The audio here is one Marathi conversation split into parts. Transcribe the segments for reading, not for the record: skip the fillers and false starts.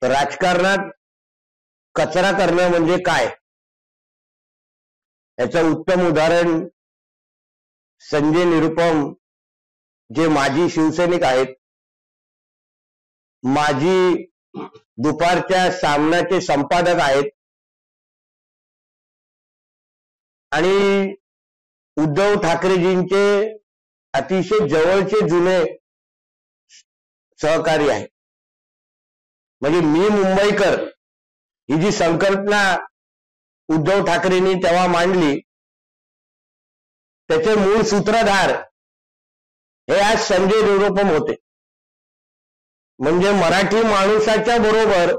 राजकारणात कचरा करणं म्हणजे काय याचं उत्तम उदाहरण संजय निरुपम जे माजी शिवसैनिक आहेत, माजी दुपारच्या सामनाचे संपादक आहेत आणि उद्धव ठाकरेजींचे अतिशय जवळचे जुने सहकारी आहे. म्हणजे मी मुंबईकर ही जी संकल्पना उद्धव ठाकरेंनी तेव्हा मांडली त्याचे मूळ सूत्रधार हे आज संजय निरुपम होते. म्हणजे मराठी माणसाच्या बरोबर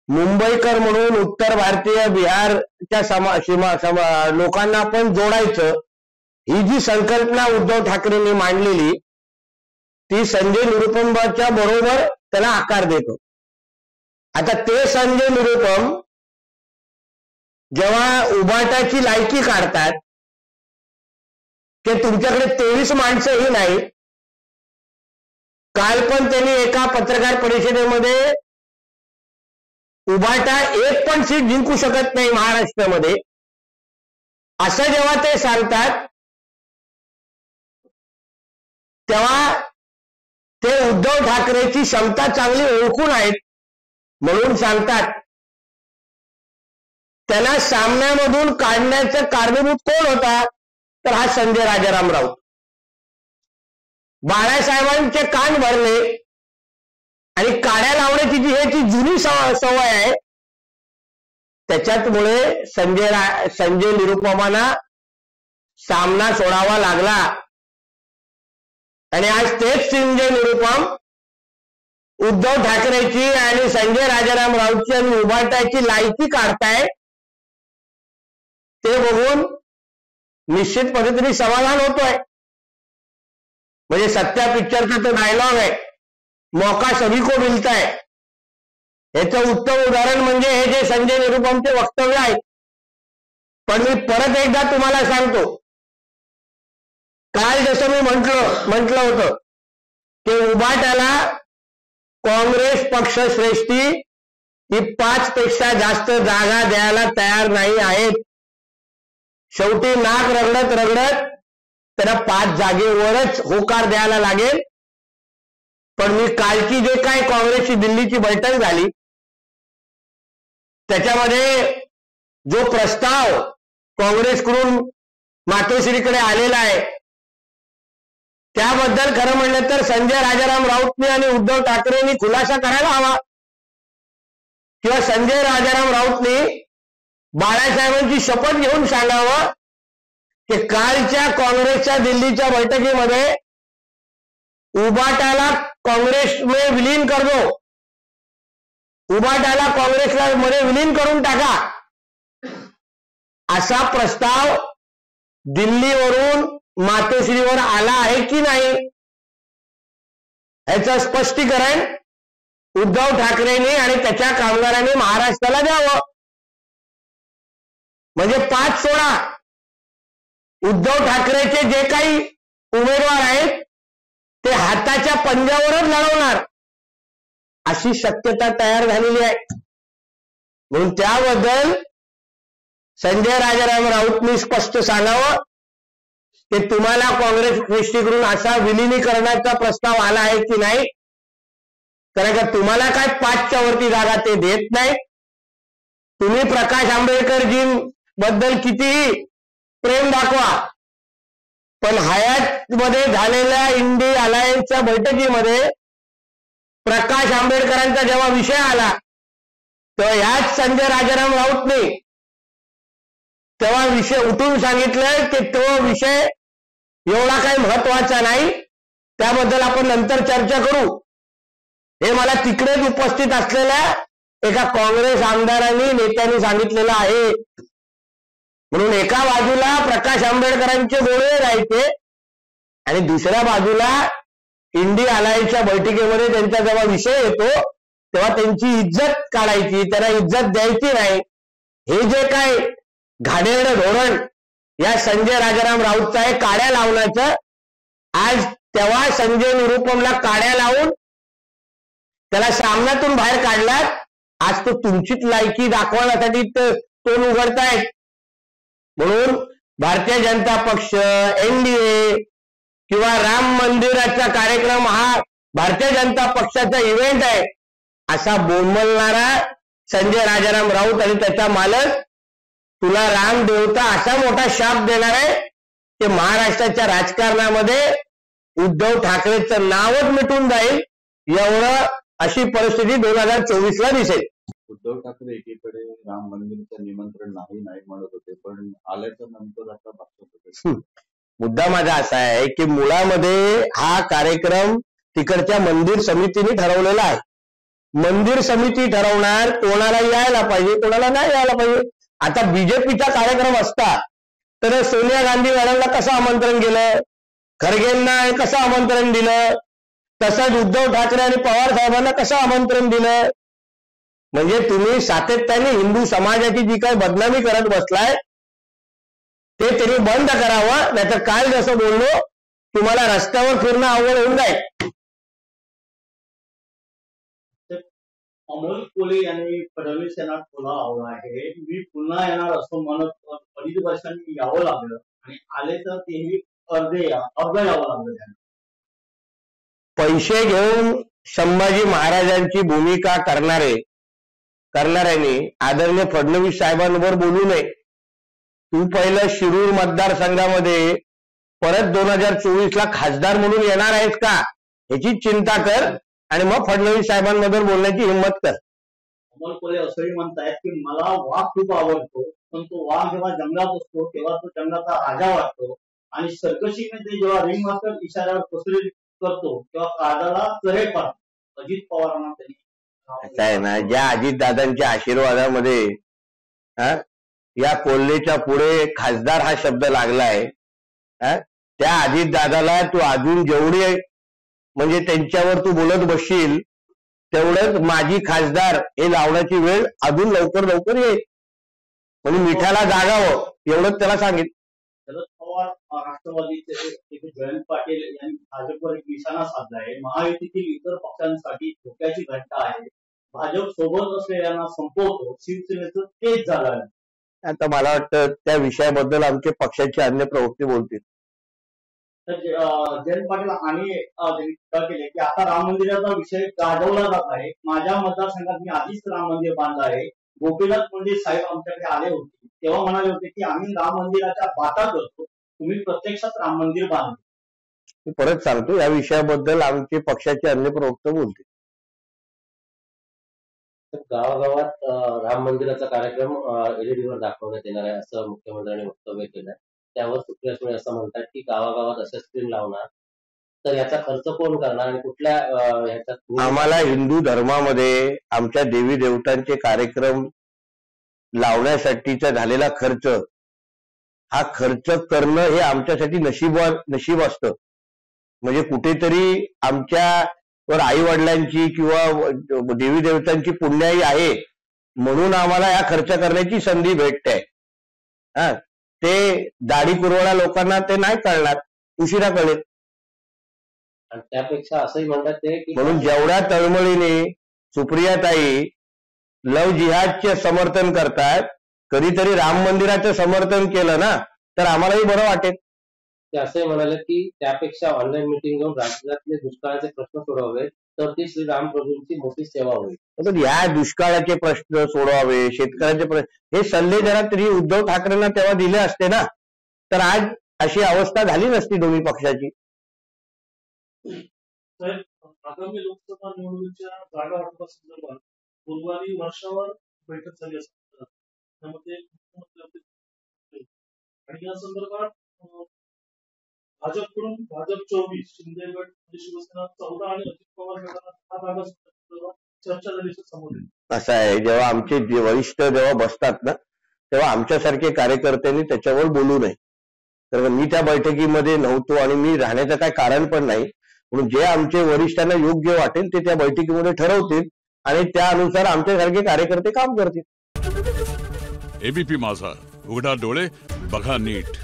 मुंबईकर म्हणून उत्तर भारतीय बिहारच्या लोकांना आपण जोडायचं ही जी संकल्पना उद्धव ठाकरेंनी मांडलेली ती संजय निरुपमच्या बरोबर त्याला आकार देतो. आता ते संजय निरुपम जेव्हा उबाटाची लायकी काढतात की तुमच्याकडे 23 माणसंही नाही. काल पण त्यांनी एका पत्रकार परिषदेमध्ये उबाटा एक पण सीट जिंकू शकत नाही महाराष्ट्रामध्ये असं जेव्हा ते सांगतात तेव्हा ते उद्धव ठाकरेची क्षमता चांगली ओळखून आहेत म्हणून सांगतात. त्यांना सामन्यामधून काढण्याचं कारणीभूत कोण होता तर हा संजय राजाराम राऊत. बाळासाहेबांचे कान भरले आणि काड्या लावण्याची जी ह्याची जुनी सवय आहे त्याच्यामुळे संजय निरुपमांना सामना सोडावा लागला. आणि आज तेच संजय निरुपम उद्धव ठाकरेची आणि संजय राजाराम राऊतची आणि उबाटाची लायकी काढताय ते बघून निश्चित पद्धतीने समाधान होतोय. म्हणजे सत्या पिक्चरचा तो डायलॉग आहे, मौका सभी को मिलता है. याचं उत्तम उदाहरण म्हणजे हे जे संजय निरुपमचे वक्तव्य आहे. पण मी परत एकदा तुम्हाला सांगतो, काल जसं मी म्हटलं होतं की उबाटाला काँग्रेस पक्षश्रेष्ठी ही 5 पेक्षा जास्त जागा द्यायला तयार नाही आहेत. शेवटी नाक रगडत त्यांना 5 जागेवरच होकार द्यायला लागेल. पण मी कालची जे काय काँग्रेसची दिल्लीची बैठक झाली त्याच्यामध्ये जो प्रस्ताव काँग्रेसकडून मातोश्रीकडे आलेला आहे त्याबद्दल खरं म्हणलं तर संजय राजाराम राऊतने आणि उद्धव ठाकरेंनी खुलासा करायला हवा किंवा संजय राजाराम राऊतने बाळासाहेबांची शपथ घेऊन सांगावं की कालच्या काँग्रेसच्या दिल्लीच्या बैठकीमध्ये उबाटाला काँग्रेस में विलीन कर दो, उबाटाला काँग्रेसला मध्ये विलीन करून टाका असा प्रस्ताव दिल्लीवरून मातोश्रीवर आला आहे की नाही याचं स्पष्टीकरण उद्धव ठाकरेंनी आणि त्याच्या कामगारांनी महाराष्ट्राला द्यावं. म्हणजे 5 सोडा उद्धव ठाकरेचे जे काही उमेदवार आहेत ते हाताच्या पंजावरच लढवणार अशी शक्यता तयार झालेली आहे. म्हणून त्याबद्दल संजय राजाराम राऊतनी स्पष्ट सांगावं की तुम्हाला काँग्रेस श्रेष्ठीकडून असा विलिनीकरणाचा प्रस्ताव आला आहे की नाही. कारण का तुम्हाला काय 5च्या वरती जागा ते देत नाही. तुम्ही प्रकाश आंबेडकरजींबद्दल कितीही प्रेम दाखवा पण हयातमध्ये झालेल्या इंडी अलायन्सच्या बैठकीमध्ये प्रकाश आंबेडकरांचा जेव्हा विषय आला तेव्हा ह्याच संजय राजाराम राऊतने तेव्हा विषय उठून सांगितलं की तो विषय एवढा काही महत्वाचा नाही, त्याबद्दल आपण नंतर चर्चा करू. हे मला तिकडेच उपस्थित असलेल्या एका काँग्रेस आमदारांनी नेत्यांनी सांगितलेलं आहे. म्हणून एका बाजूला प्रकाश आंबेडकरांचे गोळे राहायचे आणि दुसऱ्या बाजूला इंडी अलायन्सच्या बैठकीमध्ये त्यांचा जेव्हा विषय येतो तेव्हा त्यांची इज्जत काढायची, त्यांना इज्जत द्यायची नाही. हे जे काय घाणेरडं धोरण या संजय राजाराम राऊतचं आहे काड्या लावण्याचं, आज तेव्हा संजय निरुपमला काड्या लावून त्याला सामन्यातून बाहेर काढलात आज तो तुमचीच लायकी दाखवण्यासाठी तोंड उघडतायत. म्हणून भारतीय जनता पक्ष, एनडीए किंवा राम मंदिराचा कार्यक्रम हा भारतीय जनता पक्षाचा इव्हेंट आहे असा बोंबलणारा संजय राजाराम राऊत आणि त्याचा मालक तुला राम देवता असा मोठा शाप देणार आहे की महाराष्ट्राच्या राजकारणामध्ये उद्धव ठाकरेचं नावच मिटून जाईल. एवढं अशी परिस्थिती 2024ला दिसेल. उद्धव ठाकरे एकीकडे राम मंदिराचं निमंत्रण नाही म्हणत होते, पण आल्याच्या नंतर आता भाषण होते. मुद्दा माझा असा आहे की मुळामध्ये हा कार्यक्रम तिकडच्या मंदिर समितीने ठरवलेला आहे. मंदिर समिती ठरवणार कोणाला यायला पाहिजे, कोणाला नाही यायला पाहिजे. आता बीजेपीचा कार्यक्रम असता तर सोनिया गांधी मॅडमला कसं आमंत्रण केलं, खरगेंना कसं आमंत्रण दिलं, तसंच उद्धव ठाकरे आणि पवार साहेबांना कसं आमंत्रण दिलं. म्हणजे तुम्ही सातत्याने हिंदू समाजाची जी काही बदनामी करत बसलाय ते त्यांनी बंद करावं, नाहीतर काल जसं बोललो तुम्हाला रस्त्यावर फिरणं अवघड होऊन जाईल. अमोल कोल्हे यांनी फडणवीस यांना बोला हवा आहे, मी पुन्हा येणार असं म्हणत 2.5 वर्षांनी यावं लागलं आणि आले तर तेही अर्ध यावं लागलं. पैसे घेऊन संभाजी महाराजांची भूमिका करणाऱ्यांनी आदरणीय फडणवीस साहेबांवर बोलू नये. तू पहिलं शिरूर मतदारसंघामध्ये परत 2024ला खासदार म्हणून येणार आहेस का ह्याची चिंता कर आणि मग फडणवीस साहेबांबद्दल बोलण्याची हिंमत कर. अमोल कोल्हे असंही म्हणतायत की मला वाघ खूप आवडतो, पण तो वाघ जेव्हा जंगलात असतो तेव्हा तो जंगलाचा राजा वाटतो आणि सर्कशीमध्ये जेव्हा रिंग मास्टर इशाऱ्यावर कसरत करतो तेव्हा काळाला चरे पाडतो. अजित पवारांना त्यांनी असं आहे ना, ज्या अजितदादांच्या आशीर्वादामध्ये या कोल्हेच्या पुढे खासदार हा शब्द लागलाय, त्या अजितदादाला तू अजून जेवढे म्हणजे त्यांच्यावर तू बोलत बसशील तेवढंच माझी खासदार हे लावण्याची वेळ अजून लवकर येईल. म्हणजे मिठाला जागावं एवढंच त्याला सांगितलं. शरद पवार राष्ट्रवादीचे जयंत पाटील यांनी भाजपवर एक निशाणा साधला आहे. महायुतीतील इतर पक्षांसाठी धोक्याची घटना आहे. भाजप सोबत असलेल्यांना संपवतो, शिवसेनेचं तेच झालं आहे. आता मला वाटतं त्या विषयाबद्दल आमचे पक्षाचे अन्य प्रवक्ते बोलतील. तर जयंत पाटील आणि टीका केली की आता राम मंदिराचा विषय गाजवला जात आहे. माझ्या मतदारसंघात मी आधीच राम मंदिर बांधलं आहे. गोपीनाथ मुंडे साहेब आमच्याकडे आले होते तेव्हा म्हणाले होते की आम्ही राम मंदिराच्या बाता करतो, तुम्ही प्रत्यक्षात राम मंदिर बांधले. परत सांगतो या विषयाबद्दल आमचे पक्षाचे अन्य प्रवक्ते बोलतील. गावागावात राम मंदिराचा कार्यक्रम एलईडीवर दाखवण्यात येणार आहे असं मुख्यमंत्र्यांनी वक्तव्य केलं. त्यावर सुप्रिया सुळे असं म्हणतात की गावागावात अशा स्क्रीन लावणार तर याचा खर्च कोण करणार आणि कुठल्या ह्याच्यात. आम्हाला हिंदू धर्मामध्ये आमच्या देवी देवतांचे कार्यक्रम लावण्यासाठीचा झालेला खर्च, हा खर्च करणं हे आमच्यासाठी नशीब असतं. म्हणजे कुठेतरी आमच्यावर आई वडिलांची किंवा देवी देवतांची पुण्याई आहे म्हणून आम्हाला या खर्च करण्याची संधी भेटते. ते दाढी कुरवाडा लोकांना ते नाही कळणार, उशिरा कळेल. आणि त्यापेक्षा असंही म्हणतात ते की म्हणून जेवढ्या तळमळीने सुप्रियाताई लव जिहादचे समर्थन करतात, कधीतरी राम मंदिराचं समर्थन केलं ना तर आम्हालाही बरं वाटेल. ते असंही म्हणाले की त्यापेक्षा ऑनलाईन मिटिंग घेऊन राज्यातले दुष्काळाचे प्रश्न सोडवावे तर ती श्रीरामप्रभूंची मोठी सेवा होईल. पण या दुष्काळाचे प्रश्न सोडवावे, शेतकऱ्याचे प्रश्न, हे सल्ले जरा तरी उद्धव ठाकरेंना तेव्हा दिले असते ना तर आज अशी अवस्था झाली नसती दोन्ही पक्षाची. आगामी लोकसभा निवडणुकीच्या जागा वाटपासंदर्भात गुरुवारी वर्षावर बैठक झाली असतात. त्यामध्ये आणि या संदर्भात भाजपकडून भाजप 24, शिंदे गट आणि शिवसेना 14 आणि अजित पवार गटाला 7 चर्चा झाली समोर. असं आहे, जेव्हा आमचे वरिष्ठ जेव्हा बसतात ना तेव्हा आमच्यासारखे कार्यकर्त्यांनी त्याच्यावर बोलू नये. तर मी त्या बैठकीमध्ये नव्हतो आणि मी राहण्याचं काय कारण पण नाही. म्हणून जे आमचे वरिष्ठांना योग्य वाटेल ते त्या बैठकीमध्ये ठरवतील आणि त्यानुसार आमच्यासारखे कार्यकर्ते काम करतील. एबीपी माझा, उघडा डोळे बघा नीट.